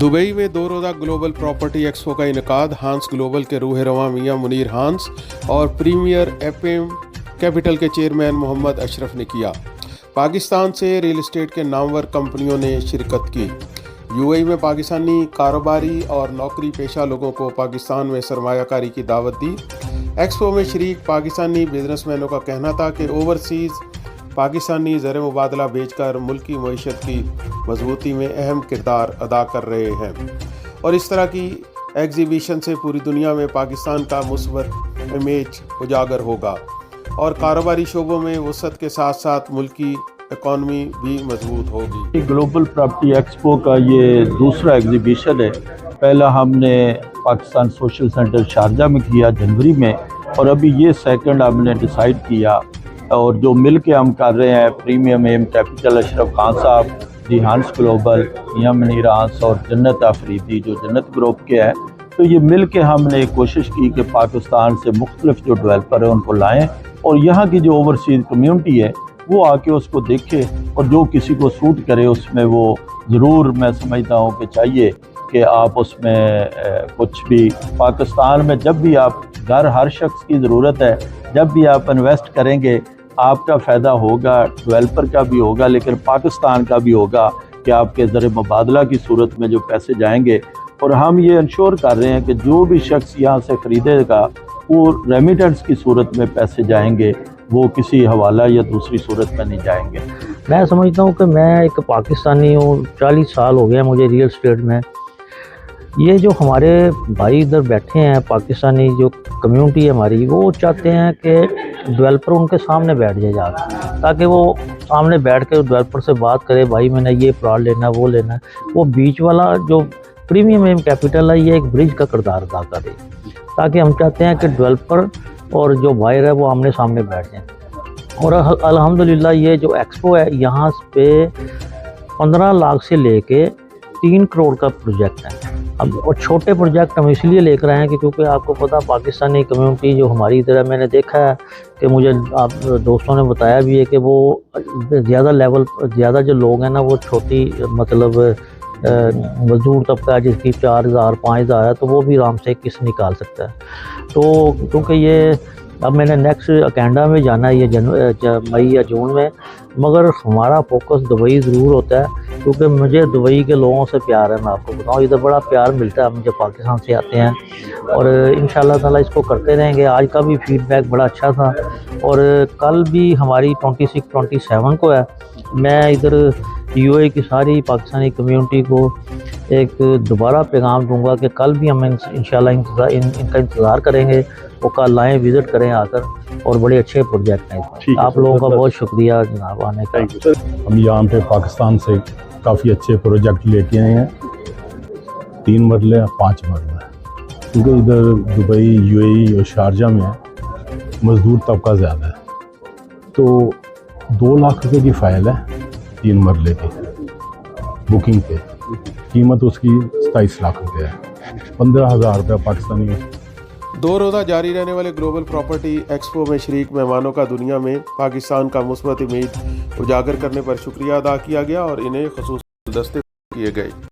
Dubai में 2 रोज़ा global property expo का इनेकाद हांस ग्लोबल के रूह रवां मियां मुनीर हांस और प्रीमियर एफएम कैपिटल के चेयरमैन मोहम्मद अशरफ ने किया। पाकिस्तान से रियल एस्टेट के नामवर कंपनियों ने शिरकत की। यूएई में पाकिस्तानी कारोबारी और नौकरी पेशा लोगों को पाकिस्तान में सरमायाकारी की दावत दी। एक्सपो में शरीक पाकिस्तानी बिजनेसमैनों का कहना था कि ओवरसीज़ पाकिस्तानी ज़र मुबादला बेचकर मुल्की मईशत की मजबूती में अहम किरदार अदा कर रहे हैं और इस तरह की एग्जीबिशन से पूरी दुनिया में पाकिस्तान का मुस्बत इमेज उजागर होगा और कारोबारी शोबों में वसअत के साथ साथ मुल्की इकॉनमी भी मजबूत होगी। ग्लोबल प्रॉपर्टी एक्सपो का ये दूसरा एग्जीबिशन है। पहला हमने पाकिस्तान सोशल सेंटर शारजा में किया जनवरी में, और अभी ये सेकंड हमने डिसाइड किया और जो मिल के हम कर रहे हैं premium M capital Ashraf Khan साहब, दी हांस ग्लोबल, मियां मुनीर हांस और जन्नत आफरीदी जो जन्नत ग्रुप के हैं। तो ये मिल के हमने कोशिश की कि पाकिस्तान से मुख्तलिफ जो डेवलपर हैं उनको लाएँ और यहाँ की जो ओवरसीज़ कम्यूनिटी है वो आके उसको देखे और जो किसी को सूट करे उसमें वो ज़रूर, मैं समझता हूँ कि चाहिए कि आप उसमें कुछ भी, पाकिस्तान में जब भी आप घर, हर शख्स की ज़रूरत है, जब भी आप इन्वेस्ट करेंगे आपका फ़ायदा होगा, डेवलपर का भी होगा लेकिन पाकिस्तान का भी होगा कि आपके ज़र मुबादला की सूरत में जो पैसे जाएंगे। और हम ये इंश्योर कर रहे हैं कि जो भी शख्स यहाँ से ख़रीदेगा वो रेमिटेंस की सूरत में पैसे जाएंगे, वो किसी हवाला या दूसरी सूरत में नहीं जाएंगे। मैं समझता हूँ कि मैं एक पाकिस्तानी हूँ, 40 साल हो गए मुझे रियल एस्टेट में। ये जो हमारे भाई इधर बैठे हैं पाकिस्तानी जो कम्युनिटी है हमारी, वो चाहते हैं कि डेवलपर उनके सामने बैठ जाए ताकि वो सामने बैठ के डेवलपर से बात करे, भाई मैंने ये प्लॉट लेना, वो लेना। वो बीच वाला जो प्रीमियम एम कैपिटल है ये एक ब्रिज का किरदार अदा करे, ताकि हम चाहते हैं कि डेवलपर और जो बायर है वो आमने सामने बैठ जाएँ। और अल्हम्दुलिल्लाह ये जो एक्सपो है यहाँ पे 15 लाख से लेके 3 करोड़ का प्रोजेक्ट है। अब और छोटे प्रोजेक्ट हम इसलिए लेकर आए हैं कि क्योंकि आपको पता पाकिस्तानी कम्युनिटी जो हमारी इधर है, मैंने देखा है कि मुझे आप दोस्तों ने बताया भी है कि वो ज़्यादा जो लोग हैं ना वो छोटी मतलब मजदूर तबका जिसकी 4,000 5,000 है तो वो भी आराम से किस्त निकाल सकता है। तो क्योंकि ये अब मैंने नेक्स्ट कैनेडा में जाना है ये मई या जून में, मगर हमारा फोकस दुबई ज़रूर होता है क्योंकि मुझे दुबई के लोगों से प्यार है। मैं आपको बताऊँ इधर बड़ा प्यार मिलता है मुझे, पाकिस्तान से आते हैं और इंशाल्लाह ताला इसको करते रहेंगे। आज का भी फीडबैक बड़ा अच्छा था और कल भी हमारी 26-27 को है। मैं इधर यूएई की सारी पाकिस्तानी कम्युनिटी को एक दोबारा पैगाम दूंगा कि कल भी हम इंशाल्लाह इनका इंतज़ार करेंगे, वो कल आएँ, विज़िट करें आकर, और बड़े अच्छे प्रोजेक्ट हैं। आप लोगों का बहुत शुक्रिया जनाब आने का। हम यहाँ पे पाकिस्तान से काफ़ी अच्छे प्रोजेक्ट लेके आए हैं, 3 मरले 5 मरले, क्योंकि इधर दुबई, यूएई और शारजा में मज़दूर तबका ज़्यादा है। तो 2 लाख रुपए की फ़ाइल है 3 मरले की बुकिंग पे, कीमत उसकी 27 लाख रुपये है, 15,000 रुपये पाकिस्तानी। 2 रोज़ा जारी रहने वाले ग्लोबल प्रॉपर्टी एक्सपो में शरीक मेहमानों का दुनिया में पाकिस्तान का मुस्बत इमेज उजागर करने पर शुक्रिया अदा किया गया और इन्हें ख़ुसूस गुलदस्ते किए गए।